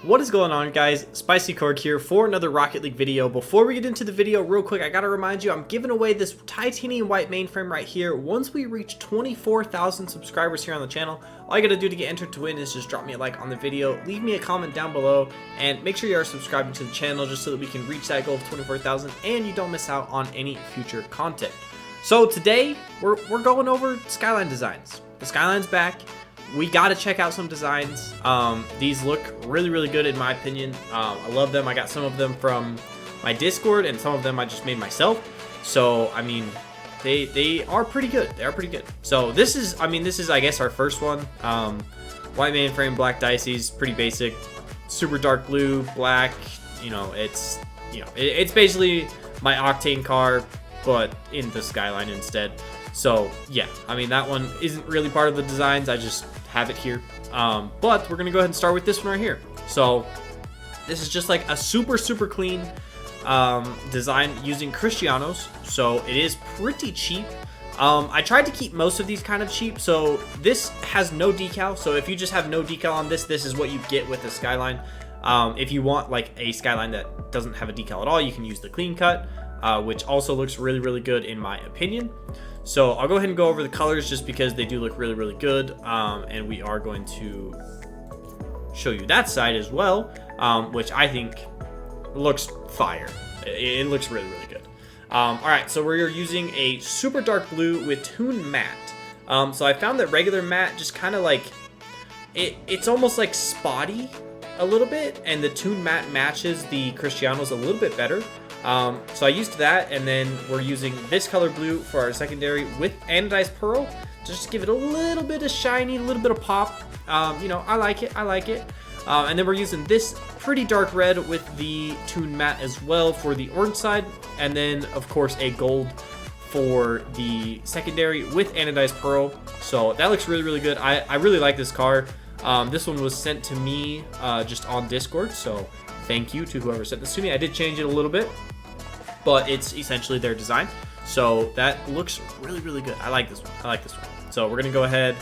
What is going on, guys? Spicy Corg here for another Rocket League video. Before we get into the video, real quick, I gotta remind you, I'm giving away this titanium white mainframe right here. Once we reach 24,000 subscribers here on the channel, all you gotta do to get entered to win is just drop me a like on the video, leave me a comment down below, and make sure you are subscribing to the channel just so that we can reach that goal of 24,000 and you don't miss out on any future content. So today, we're going over Skyline designs. The Skyline's back. We gotta check out some designs. These look really good in my opinion. I love them. I got some of them from my Discord and some of them I just made myself. So I mean, they are pretty good. They are pretty good. So this is I guess our first one. White mainframe, black dices, pretty basic. Super dark blue, black. It's basically my Octane car, but in the Skyline instead. So yeah, I mean, that one isn't really part of the designs. I just have it here. But we're gonna go ahead and start with this one right here. So this is just like a super clean design using Cristianos. So it is pretty cheap. I tried to keep most of these kind of cheap. So this has no decal. So if you just have no decal on this, this is what you get with the Skyline. If you want like a Skyline that doesn't have a decal at all, you can use the clean cut, which also looks really good in my opinion. So I'll go ahead and go over the colors just because they do look really good, and we are going to show you that side as well, which I think looks fire. It looks really good. Alright, so we're using a super dark blue with Toon Matte. So I found that regular matte just kind of like, it's almost like spotty a little bit, and the Toon Matte matches the Cristianos a little bit better. So I used that, and then we're using this color blue for our secondary with anodized pearl to just give it a little bit of shiny, a little bit of pop. I like it. And then we're using this pretty dark red with the Toon Matte as well for the orange side, and then of course a gold for the secondary with anodized pearl. So that looks really good. I really like this car. This one was sent to me just on Discord, so thank you to whoever sent this to me. I did change it a little bit, but it's essentially their design. So that looks really good. I like this one. So we're gonna go ahead.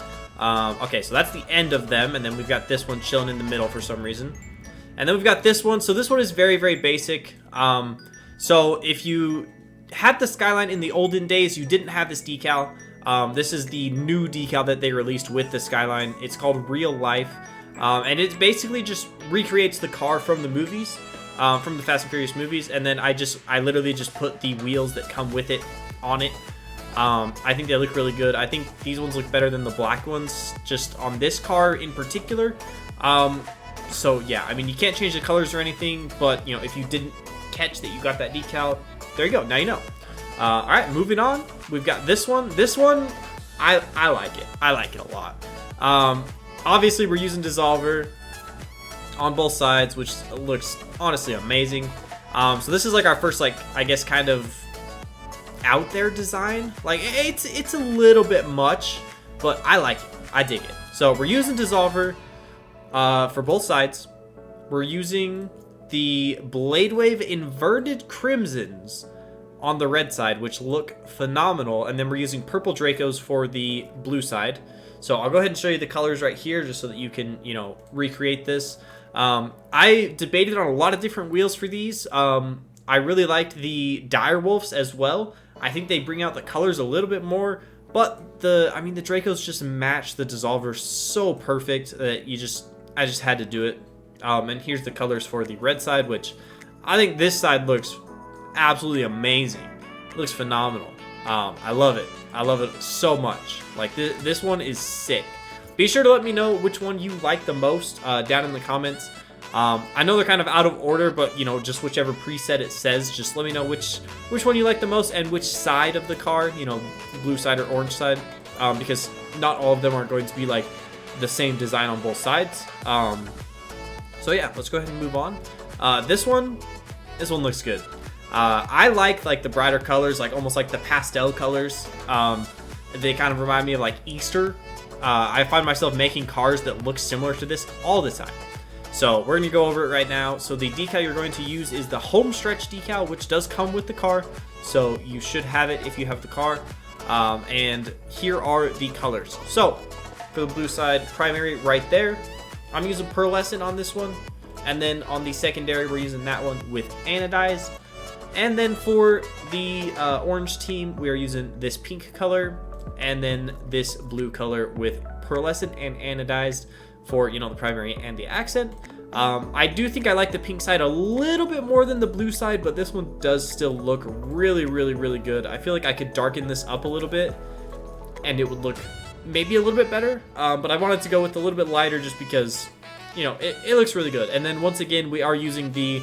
Okay, so that's the end of them, and then we've got this one chilling in the middle for some reason. And then we've got this one. So this one is very basic. So if you had the Skyline in the olden days, you didn't have this decal. This is the new decal that they released with the Skyline. It's called Real Life. And it basically just recreates the car from the movies, from the Fast and Furious movies, and then I literally just put the wheels that come with it on it. I think they look really good. I think these ones look better than the black ones, just on this car in particular. So yeah, I mean, you can't change the colors or anything, but if you didn't catch that you got that decal, there you go. Now you know. All right, moving on. We've got this one. This one, I like it. I like it a lot. Obviously, we're using Dissolver on both sides, which looks honestly amazing. So this is like our first, like, I guess, kind of out there design. Like, it's a little bit much, but I like it. I dig it. So we're using Dissolver for both sides. We're using the Blade Wave Inverted Crimsons on the red side, which look phenomenal, and then we're using Purple Dracos for the blue side. So I'll go ahead and show you the colors right here just so that you can, recreate this. I debated on a lot of different wheels for these. I really liked the Direwolves as well. I think they bring out the colors a little bit more, but the Dracos just match the Dissolver so perfect that I just had to do it. And here's the colors for the red side, which I think this side looks absolutely amazing. It looks phenomenal. I love it. I love it so much. Like, this one is sick. Be sure to let me know which one you like the most down in the comments. I know they're kind of out of order, but just whichever preset it says, just let me know which one you like the most and which side of the car, blue side or orange side, because not all of them are going to be like the same design on both sides. So yeah, let's go ahead and move on. This one looks good. I like the brighter colors, like almost like the pastel colors. They kind of remind me of like Easter. I find myself making cars that look similar to this all the time. So we're going to go over it right now. So the decal you're going to use is the home stretch decal, which does come with the car. So you should have it if you have the car. And here are the colors. So for the blue side, primary right there. I'm using pearlescent on this one. And then on the secondary, we're using that one with anodized. And then for the orange team, we are using this pink color and then this blue color with pearlescent and anodized for, you know, the primary and the accent. I do think I like the pink side a little bit more than the blue side, but this one does still look really, really, really good. I feel like I could darken this up a little bit and it would look maybe a little bit better, but I wanted to go with a little bit lighter just because, you know, it looks really good. And then once again, we are using the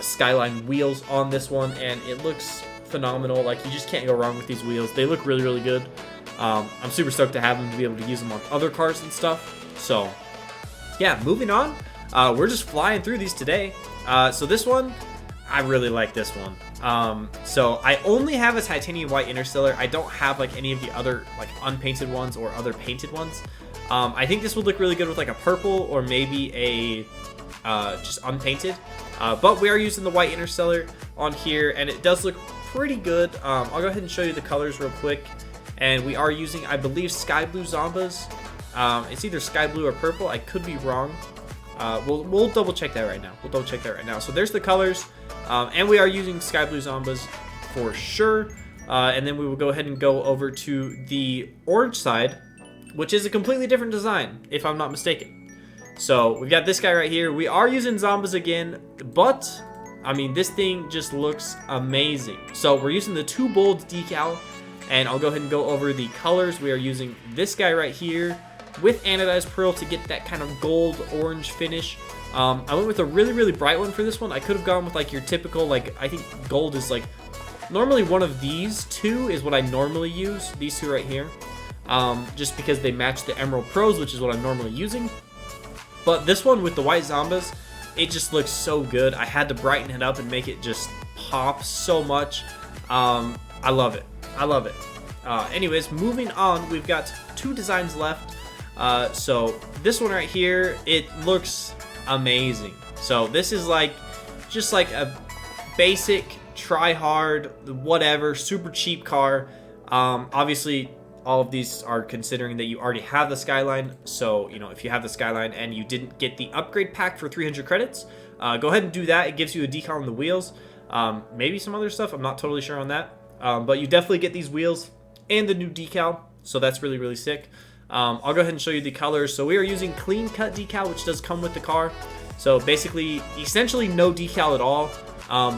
Skyline wheels on this one, and it looks phenomenal. Like, you just can't go wrong with these wheels. They look really, really good. I'm super stoked to have them, to be able to use them on other cars and stuff. So yeah, moving on. We're just flying through these today. So this one, I really like this one. So I only have a titanium white interstellar. I don't have like any of the other like unpainted ones or other painted ones. I think this would look really good with like a purple or maybe a just unpainted. But we are using the white interstellar on here, and it does look pretty good. I'll go ahead and show you the colors real quick. And we are using, I believe, sky blue Zombas. It's either sky blue or purple. I could be wrong. We'll double check that right now. So there's the colors, and we are using sky blue Zombas for sure. And then we will go ahead and go over to the orange side, which is a completely different design, if I'm not mistaken. So we've got this guy right here. We are using Zombas again, but I mean, this thing just looks amazing. So we're using the 2 bold decal, and I'll go ahead and go over the colors. We are using this guy right here with anodized pearl to get that kind of gold orange finish. I went with a really, really bright one for this one. I could have gone with like your typical, like, I think gold is like, normally one of these two is what I normally use, these two right here, just because they match the Emerald Pros, which is what I'm normally using. But this one with the white Zombas, it just looks so good. I had to brighten it up and make it just pop so much. I love it. Anyways, moving on, we've got 2 designs left. So this one right here, it looks amazing. So this is like just like a basic try hard whatever super cheap car. Obviously all of these are considering that you already have the Skyline. So, you know, if you have the Skyline and you didn't get the upgrade pack for 300 credits, go ahead and do that. It gives you a decal on the wheels, maybe some other stuff, I'm not totally sure on that, but you definitely get these wheels and the new decal, so that's really, really sick. I'll go ahead and show you the colors. So we are using clean cut decal, which does come with the car. So basically, essentially no decal at all.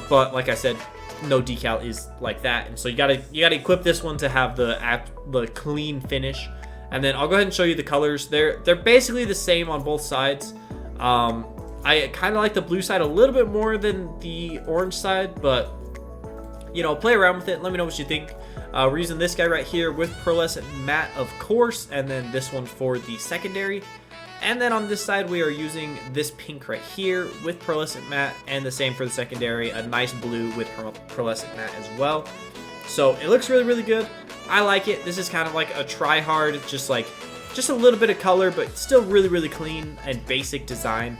But like I said, no decal is like that. And so you gotta equip this one to have the clean finish. And then I'll go ahead and show you the colors. They're basically the same on both sides. I kind of like the blue side a little bit more than the orange side, but you know, play around with it. Let me know what you think. We're using this guy right here with pearlescent matte, of course, and then this one for the secondary. And then on this side, we are using this pink right here with pearlescent matte, and the same for the secondary, a nice blue with pearlescent matte as well. So it looks really, really good. I like it. This is kind of like a try hard, just a little bit of color, but still really, really clean and basic design,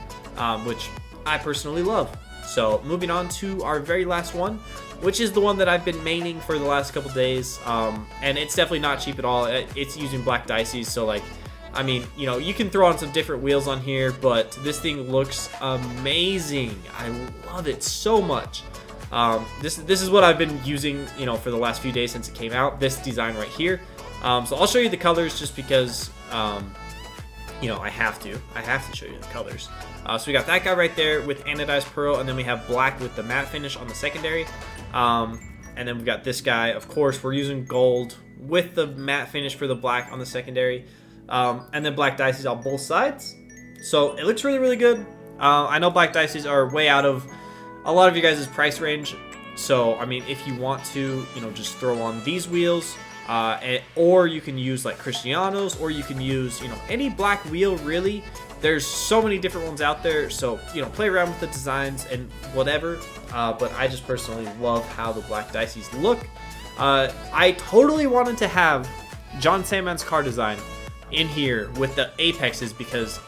which I personally love. So moving on to our very last one, which is the one that I've been maining for the last couple days, and it's definitely not cheap at all. It's using black dices, so like, I mean, you know, you can throw on some different wheels on here, but this thing looks amazing. I love it so much. This is what I've been using, you know, for the last few days since it came out, this design right here. So I'll show you the colors just because, you know, I have to show you the colors. So we got that guy right there with anodized pearl, and then we have black with the matte finish on the secondary. And then we've got this guy, of course, we're using gold with the matte finish for the black on the secondary. And then black dices on both sides. So it looks really, really good. I know black dices are way out of a lot of you guys' price range. So, I mean, if you want to, you know, just throw on these wheels, or you can use like Cristiano's, or you can use, you know, any black wheel really. There's so many different ones out there, so, you know, play around with the designs and whatever, but I just personally love how the black dices look. I totally wanted to have John Sandman's car design in here with the apexes because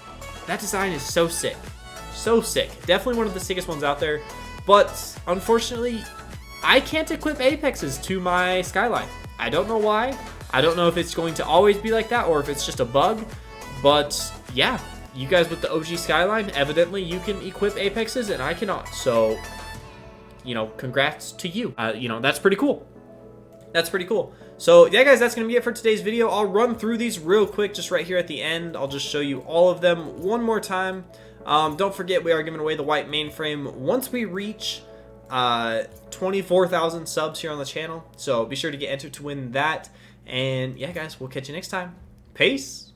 that design is so sick. So sick. Definitely one of the sickest ones out there, but unfortunately, I can't equip apexes to my Skyline. I don't know why. I don't know if it's going to always be like that or if it's just a bug, but yeah. you guys with the OG Skyline, evidently you can equip Apexes and I cannot. So, you know, congrats to you. You know, that's pretty cool. That's pretty cool. So yeah, guys, that's going to be it for today's video. I'll run through these real quick just right here at the end. I'll just show you all of them one more time. Don't forget, we are giving away the white mainframe once we reach 24,000 subs here on the channel. So be sure to get entered to win that. And yeah, guys, we'll catch you next time. Peace.